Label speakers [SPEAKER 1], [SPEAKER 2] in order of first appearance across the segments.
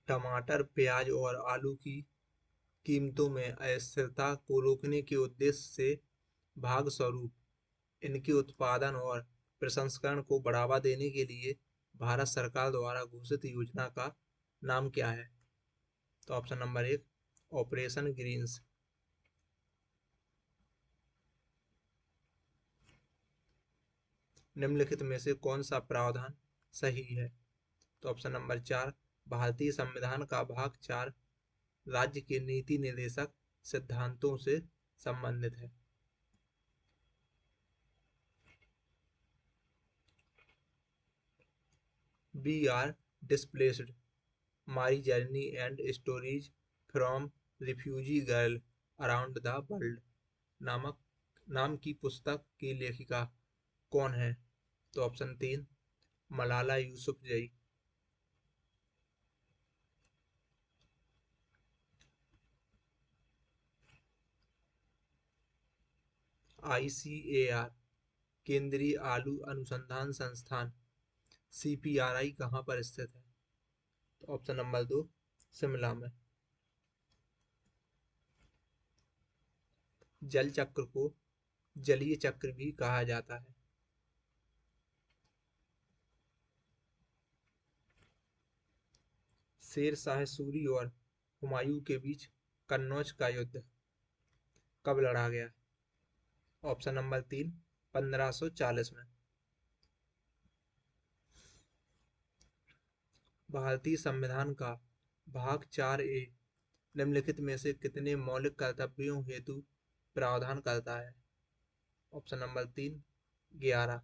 [SPEAKER 1] टमाटर, प्याज और आलू की कीमतों में अस्थिरता को रोकने के उद्देश्य से भाग स्वरूप इनके उत्पादन और प्रसंस्करण को बढ़ावा देने के लिए भारत सरकार द्वारा घोषित योजना का नाम क्या है? तो ऑप्शन नंबर 1 ऑपरेशन ग्रीन्स। निम्नलिखित में से कौन सा प्रावधान सही है? तो ऑप्शन नंबर 4 भारतीय संविधान का भाग 4 राज्य के नीति निर्देशक सिद्धांतों से संबंधित है। We are displaced, my journey and stories from refugee girl around the world नामक नाम की पुस्तक की लेखिका कौन है? तो ऑप्शन 3 मलाला यूसुफजई। ICAR केंद्रीय आलू अनुसंधान संस्थान CPRI कहाँ पर स्थित है? तो ऑप्शन नंबर 2 शिमला में। जल चक्र को जलीय चक्र भी कहा जाता है। शेर शाह सूरी और हुमायूं के बीच कन्नौज का युद्ध कब लड़ा गया? ऑप्शन नंबर 3 1540 में। भारतीय संविधान का भाग 4A निम्नलिखित में से कितने मौलिक कर्तव्यों हेतु प्रावधान करता है? Option number 3 11।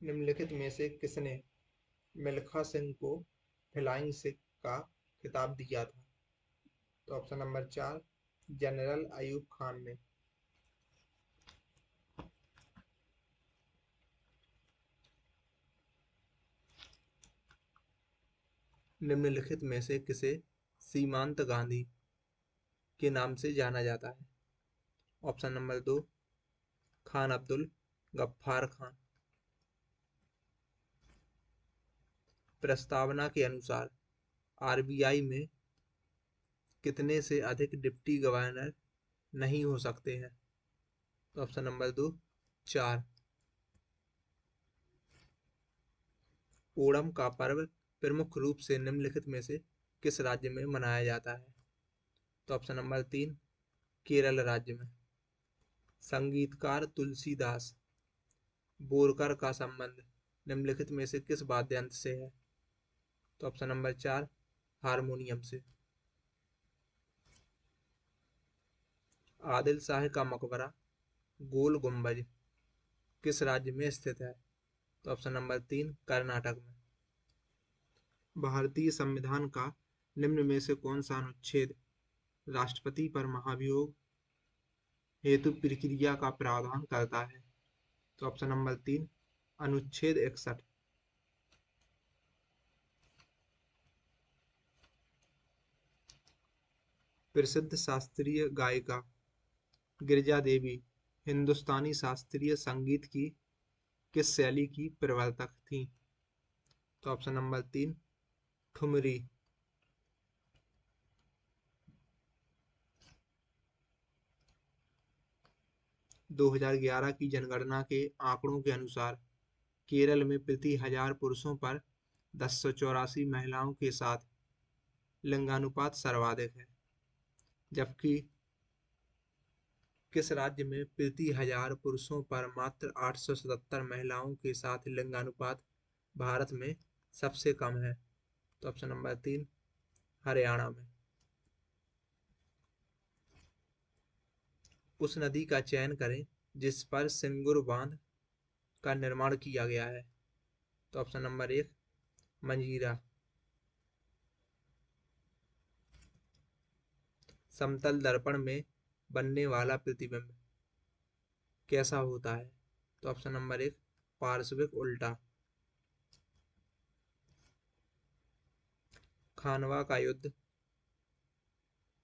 [SPEAKER 1] निम्नलिखित में से किसने मिल्खा सिंह को फ्लाइंग सिख का खिताब दिया था? तो option number 4 general Ayub Khan ने। निम्नलिखित में से किसे सीमांत गांधी के नाम से जाना जाता है? Option number 2 Khan Abdul Ghaffar Khan. प्रस्तावना के अनुसार RBI में कितने से अधिक डिप्टी गवर्नर नहीं हो सकते हैं? तो ऑप्शन नंबर 2 4। ओणम का पर्व प्रमुख रूप से निम्नलिखित में से किस राज्य में मनाया जाता है? तो ऑप्शन नंबर 3 केरल राज्य में। संगीतकार तुलसीदास बोरकर का संबंध निम्नलिखित में से किस वाद्य यंत्र से है? तो ऑप्शन नंबर 4 हारमोनियम से। आदिल शाह का मकबरा गोल गुम्बज किस राज्य में स्थित है? तो ऑप्शन नंबर 3 कर्नाटक में। भारतीय संविधान का निम्न में से कौन सा अनुच्छेद राष्ट्रपति पर महाभियोग हेतु प्रक्रिया का प्रावधान करता है? तो ऑप्शन नंबर 3 अनुच्छेद 61। प्रसिद्ध शास्त्रीय गायिका गिरिजा देवी हिंदुस्तानी शास्त्रीय संगीत की किस शैली की प्रवर्तक थी? तो ऑप्शन नंबर 3 ठुमरी। 2011 की जनगणना के आंकड़ों के अनुसार केरल में प्रति 1000 पुरुषों पर 1084 महिलाओं के साथ लिंगानुपात सर्वाधिक है, जबकि किस राज्य में प्रति 1000 पुरुषों पर मात्र 877 महिलाओं के साथ लिंगानुपात भारत में सबसे कम है? तो ऑप्शन नंबर 3 हरियाणा में। उस नदी का चयन करें जिस पर सिंगुर बांध का निर्माण किया गया है। तो ऑप्शन नंबर 1 मंजीरा। समतल दर्पण में बनने वाला प्रतिबिंब कैसा होता है? तो ऑप्शन नंबर 1 पार्श्विक उल्टा। खानवा का युद्ध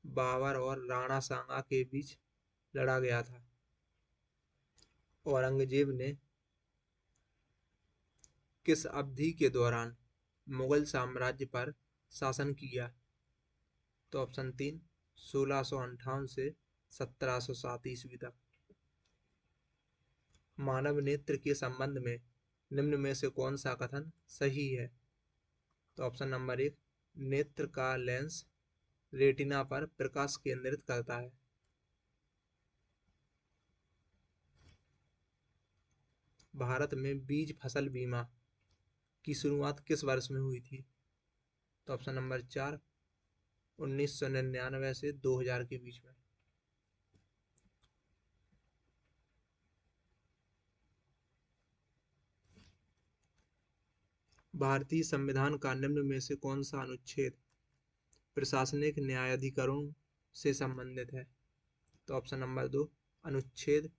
[SPEAKER 1] बाबर और राणा सांगा के बीच लड़ा गया था। औरंगजेब ने किस अवधि के दौरान मुगल साम्राज्य पर शासन किया? तो ऑप्शन 3, 1658 से 1707 ईस्वी तक। मानव नेत्र के संबंध में निम्न में से कौन सा कथन सही है? तो ऑप्शन नंबर 1, नेत्र का लेंस रेटिना पर प्रकाश केंद्रित करता है। भारत में बीज फसल बीमा की शुरुआत किस वर्ष में हुई थी? तो ऑप्शन नंबर 4, 1999 से 2000 के बीच में। भारतीय संविधान का निम्न में से कौन सा अनुच्छेद प्रशासनिक न्यायाधिकरणों से संबंधित है? तो ऑप्शन नंबर 2, अनुच्छेद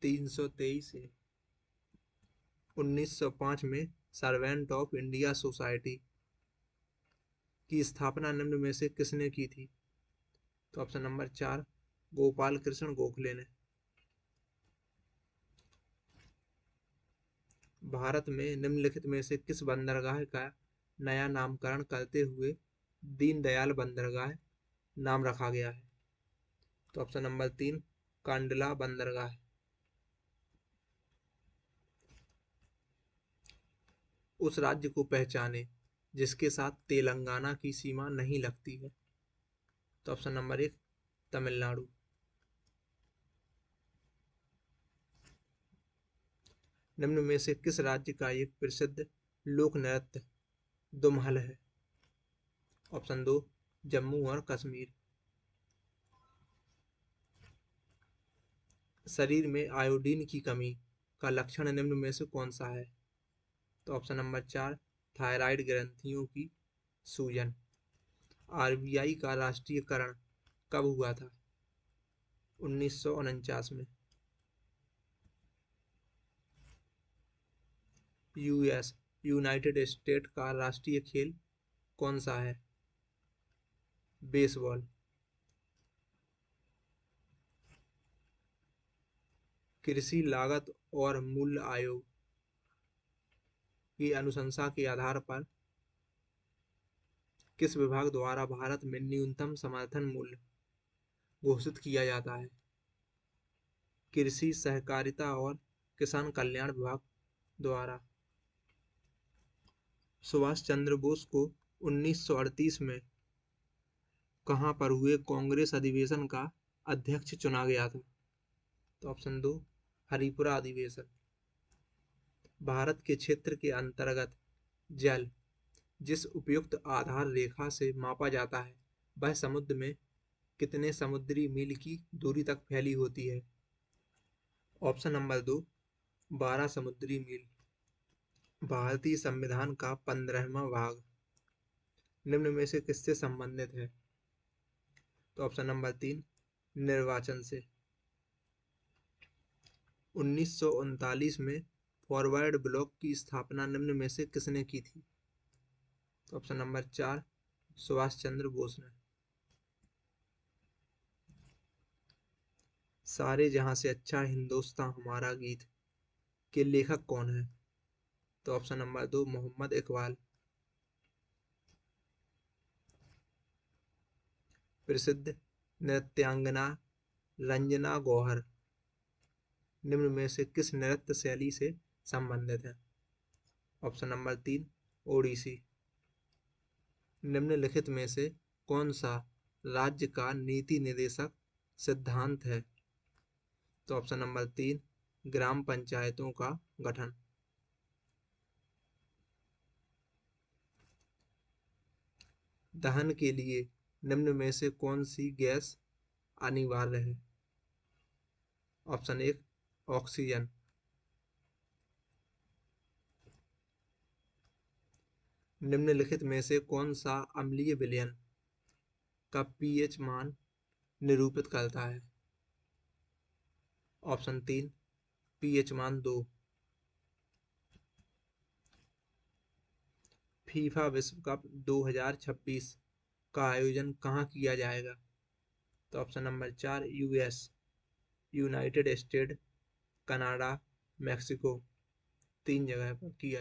[SPEAKER 1] 323 है। 1905 में सर्वेंट ऑफ इंडिया सोसाइटी की स्थापना निम्न में से किसने की थी? तो ऑप्शन नंबर 4, गोपाल कृष्ण गोखले ने। भारत में निम्नलिखित में से किस बंदरगाह का नया नामकरण करते हुए दीनदयाल बंदरगाह नाम रखा गया है? तो ऑप्शन नंबर 3, कांडला बंदरगाह। उस राज्य को पहचाने जिसके साथ तेलंगाना की सीमा नहीं लगती है? तो ऑप्शन नंबर 1, तमिलनाडु। निम्न में से किस राज्य का एक प्रसिद्ध लोक नृत्य दुमहल है? ऑप्शन 2, जम्मू और कश्मीर। शरीर में आयोडीन की कमी का लक्षण निम्न में से कौन सा है? तो ऑप्शन नंबर 4, थायराइड ग्रंथियों की सूजन। आरबीआई का राष्ट्रीयकरण कब हुआ था? 1949 में। यूएस यूनाइटेड स्टेट का राष्ट्रीय खेल कौन सा है? बेसबॉल। कृषि लागत और मूल्य आयोग की अनुशंसा के आधार पर किस विभाग द्वारा भारत में न्यूनतम समर्थन मूल्य घोषित किया जाता है? कृषि सहकारिता और किसान कल्याण विभाग द्वारा। सुभाष चंद्र बोस को 1938 में कहां पर हुए कांग्रेस अधिवेशन का अध्यक्ष चुना गया था? तो ऑप्शन 2, हरिपुरा अधिवेशन। भारत के क्षेत्र के अंतर्गत जल जिस उपयुक्त आधार रेखा से मापा जाता है वह समुद्र में कितने समुद्री मील की दूरी तक फैली होती है? ऑप्शन नंबर 2, 12 समुद्री मील। भारतीय संविधान का 15वां भाग निम्न में से किससे संबंधित है? तो ऑप्शन नंबर 3, निर्वाचन से। 1939 में फॉरवर्ड ब्लॉक की स्थापना निम्न में से किसने की थी? तो ऑप्शन नंबर 4, सुभाष चंद्र बोस ने। सारे जहां से अच्छा हिंदुस्तान हमारा गीत के लेखक कौन है? तो ऑप्शन नंबर 2, मोहम्मद इकबाल। प्रसिद्ध नृत्यांगना रंजना गौहर निम्न में से किस नृत्य शैली से संबंधित है? Option number 3, Odissi. निम्नलिखित में से कौन सा राज्य का नीति निर्देशक सिद्धांत है? तो ऑप्शन नंबर 3, ग्राम पंचायतों का गठन। दहन के लिए निम्न में से कौन सी गैस अनिवार्य है? Option 1, oxygen. निम्नलिखित में से कौन सा अम्लीय विलयन का पीएच मान निरूपित करता है? ऑप्शन 3, पीएच मान 2। फीफा विश्व कप 2026 का आयोजन कहाँ किया जाएगा? तो option number 4, US, United state, Canada, Mexico. 3 जगह पर किया